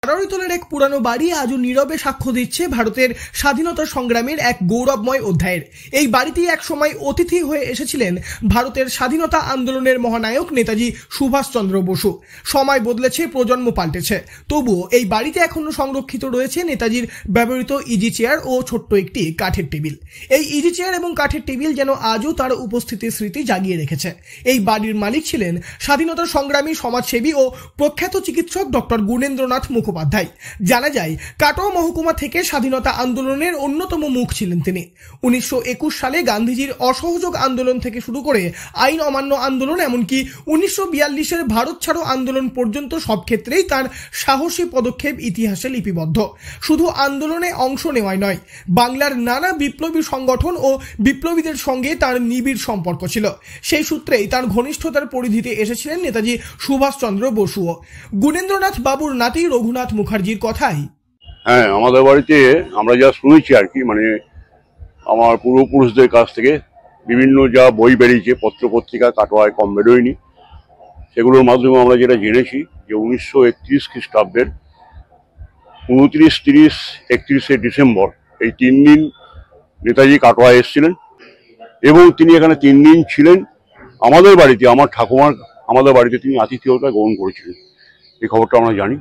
নারায়ণতলের এক পুরানো বাড়ি আজও নীরবে সাক্ষ্য দিচ্ছে ভারতের স্বাধীনতা সংগ্রামের এক গৌরবময় অধ্যায়ের। এই বাড়িতেই একসময় অতিথি হয়ে এসেছিলেন ভারতের স্বাধীনতা আন্দোলনের মহানায়ক নেতাজি সুভাষচন্দ্র বসু। সময় বদলেছে, প্রজন্ম পাল্টেছে, তবুও এই বাড়িতে এখনো সংরক্ষিত রয়েছে নেতাজির ব্যবহৃত ইজি চেয়ার ও ছোট্ট একটি কাঠের টেবিল। এই ইজি চেয়ার এবং কাঠের টেবিল যেন আজও তার উপস্থিতির স্মৃতি জাগিয়ে রেখেছে। এই বাড়ির মালিক ছিলেন স্বাধীনতা সংগ্রামী, সমাজসেবী ও প্রখ্যাত চিকিৎসক ডক্টর গুণেন্দ্রনাথ মুখোপাধ্যায়। জানা যায়, কাটোয়া মহকুমা থেকে স্বাধীনতা আন্দোলনের অন্যতম মুখ ছিলেন তিনি। 1921 সালে গান্ধীজির অসহযোগ আন্দোলন থেকে শুরু করে আইন অমান্য আন্দোলন, এমনকি 1942-এর ভারত ছাড়ো আন্দোলন পর্যন্ত সব ক্ষেত্রেই তার সাহসী পদক্ষেপ ইতিহাসে লিপিবদ্ধ। শুধু আন্দোলনে অংশ নেওয়াই নয়, বাংলার নানা বিপ্লবী সংগঠন ও বিপ্লবীদের সঙ্গে তার নিবিড় সম্পর্ক ছিল। সেই সূত্রেই তার ঘনিষ্ঠতার পরিধিতে এসেছিলেন নেতাজি সুভাষচন্দ্র বসুও। গুণেন্দ্রনাথ বাবুর নাতি রঘুনাথ মুখার্জির কথাই, হ্যাঁ, আমাদের বাড়িতে আমরা যা শুনেছি আর কি, মানে আমার পূর্বপুরুষদের কাছ থেকে বিভিন্ন যা বই বেরিয়েছে, পত্র পত্রিকা কাটোয়ায় কম বেরোয়নি, সেগুলোর মাধ্যমে আমরা যেটা জেনেছি যে 1931 খ্রিস্টাব্দের 29, 30, 31শে ডিসেম্বর এই 3 দিন নেতাজি কাটোয়ায় এসেছিলেন এবং তিনি এখানে 3 দিন ছিলেন। আমাদের বাড়িতে, আমার ঠাকুমার আমাদের বাড়িতে তিনি আতিথেয়তা গ্রহণ করেছিলেন, এই খবরটা আমরা জানি।